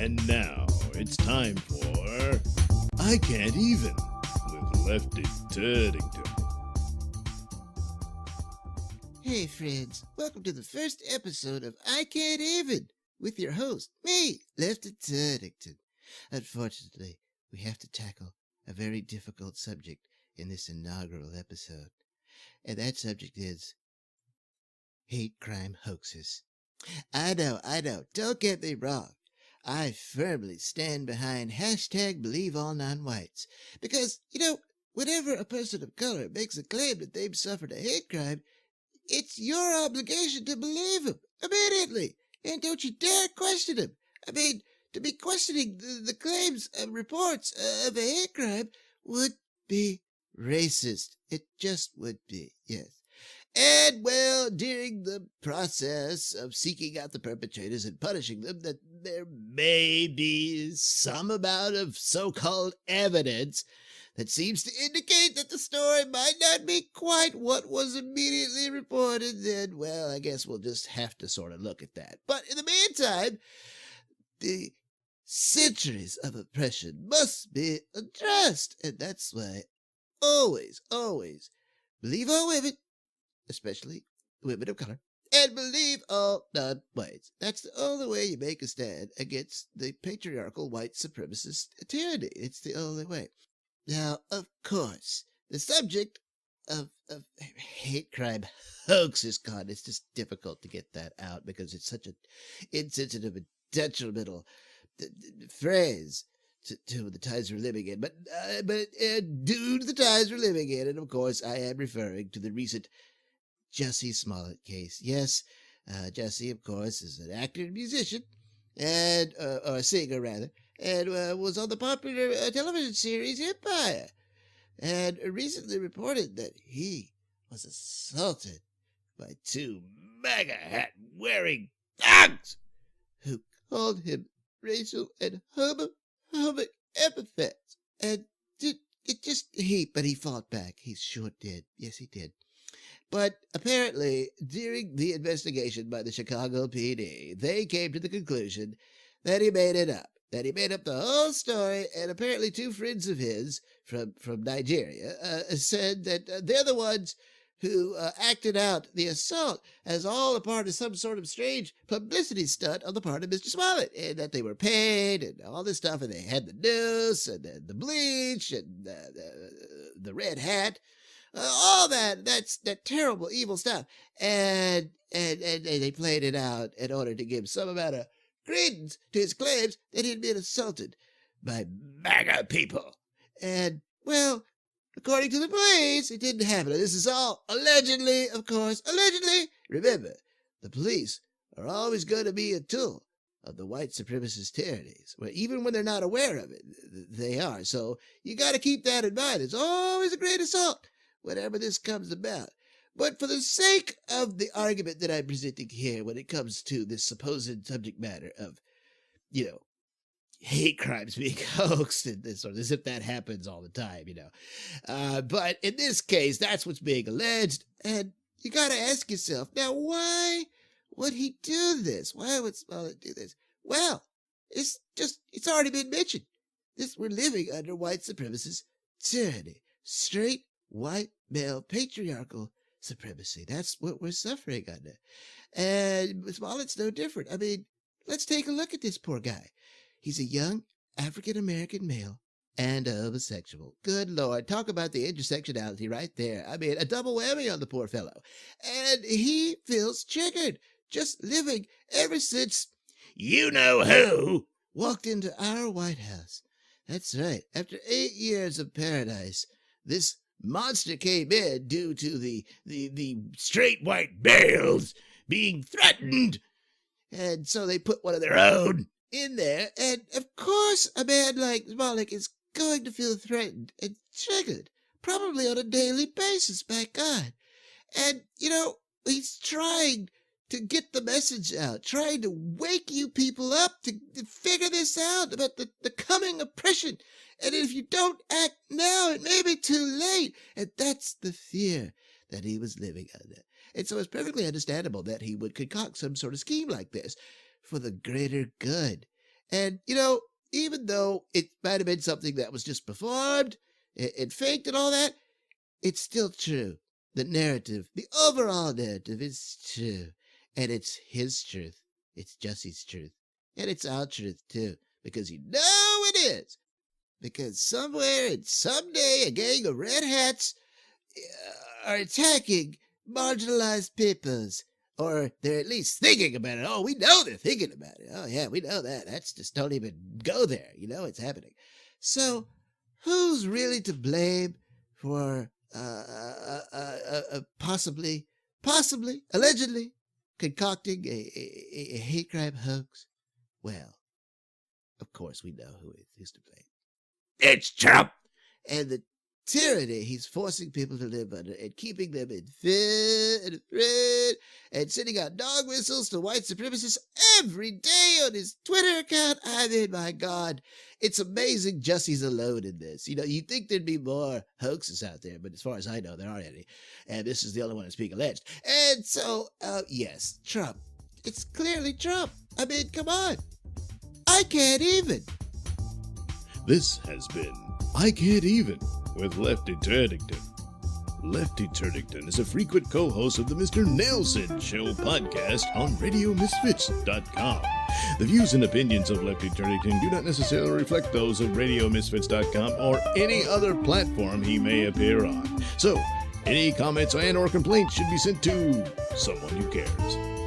And now it's time for I Can't Even with Lefty Turdington. Hey friends, welcome to the first episode of I Can't Even with your host, me, Lefty Turdington. Unfortunately, we have to tackle a very difficult subject in this inaugural episode, and that subject is hate crime hoaxes. I know, don't get me wrong. I firmly stand behind hashtag believe all non-whites because, whenever a person of color makes a claim that they've suffered a hate crime, it's your obligation to believe him immediately, and don't you dare question him. I mean, to be questioning the claims and reports of a hate crime would be racist. It just would be, yes. And, well, during the process of seeking out the perpetrators and punishing them, that there may be some amount of so-called evidence that seems to indicate that the story might not be quite what was immediately reported, then, well, I guess we'll just have to sort of look at that. But in the meantime, the centuries of oppression must be addressed, and that's why always believe all women, especially women of color, and believe all non-whites. That's the only way you make a stand against the patriarchal white supremacist tyranny. It's the only way. Now, of course, the subject of hate crime hoaxes, God, it's just difficult to get that out because it's such an insensitive and detrimental phrase to the times we're living in. But due to the times we're living in, and of course I am referring to the recent Jussie Smollett case. Yes, Jussie, of course, is an actor and musician, and or a singer rather, and was on the popular television series Empire, and recently reported that he was assaulted by two MAGA hat wearing thugs who called him racial and homophobic epithets, and but he fought back. He sure did. Yes, he did. But apparently, during the investigation by the Chicago PD, they came to the conclusion that he made it up. That he made up the whole story, and apparently two friends of his from Nigeria said that they're the ones who acted out the assault as all a part of some sort of strange publicity stunt on the part of Mr. Smollett, and that they were paid and all this stuff, and they had the noose and the bleach and the red hat. All that's that terrible, evil stuff. And they played it out in order to give some amount of credence to his claims that he'd been assaulted by MAGA people. And, well, according to the police, it didn't happen. This is all allegedly, of course. Allegedly. Remember, the police are always going to be a tool of the white supremacist tyrannies. Well, even when they're not aware of it, they are. So you got to keep that in mind. It's always a great assault whenever this comes about. But for the sake of the argument that I'm presenting here when it comes to this supposed subject matter of, hate crimes being hoaxed and this or as if that happens all the time, but in this case, that's what's being alleged, and you got to ask yourself, now, why would he do this? Why would Smollett do this? Well, it's already been mentioned. We're living under white supremacist tyranny. Straight, white, male, patriarchal supremacy. That's what we're suffering under. And Smollett's no different. I mean, let's take a look at this poor guy. He's a young African-American male and a homosexual. Good Lord, talk about the intersectionality right there. I mean, a double whammy on the poor fellow. And he feels triggered, just living ever since you-know-who walked into our White House. That's right. After 8 years of paradise, this monster came in due to the straight white males being threatened. And so they put one of their own in there. And of course, a man like Smollett is going to feel threatened and triggered, probably on a daily basis, by God. And, he's trying to get the message out, trying to wake you people up to figure this out about the coming oppression. And if you don't act now, it may be too late. And that's the fear that he was living under. And so it's perfectly understandable that he would concoct some sort of scheme like this for the greater good. And, even though it might have been something that was just performed and faked and all that, it's still true. The narrative, the overall narrative is true. And it's his truth. It's Jussie's truth. And it's our truth, too. Because it is. Because somewhere and someday a gang of red hats are attacking marginalized peoples. Or they're at least thinking about it. Oh, we know they're thinking about it. Oh, yeah, we know that. That's just don't even go there. It's happening. So, who's really to blame for possibly, allegedly concocting a hate crime hoax? Well, of course we know who's to blame. It's Trump! And the tyranny he's forcing people to live under and keeping them in fear and afraid and sending out dog whistles to white supremacists every day on his Twitter account. I mean, my God, it's amazing Jussie's alone in this. You'd think there'd be more hoaxes out there, but as far as I know, there aren't any. And this is the only one that's being alleged. And so, yes, Trump. It's clearly Trump. I mean, come on. I can't even. This has been I Can't Even with Lefty Turdington. Lefty Turdington is a frequent co-host of the Mr Nailsin Show podcast on RadioMisfits.com. The views and opinions of Lefty Turdington do not necessarily reflect those of RadioMisfits.com or any other platform he may appear on. So, any comments and or complaints should be sent to someone who cares.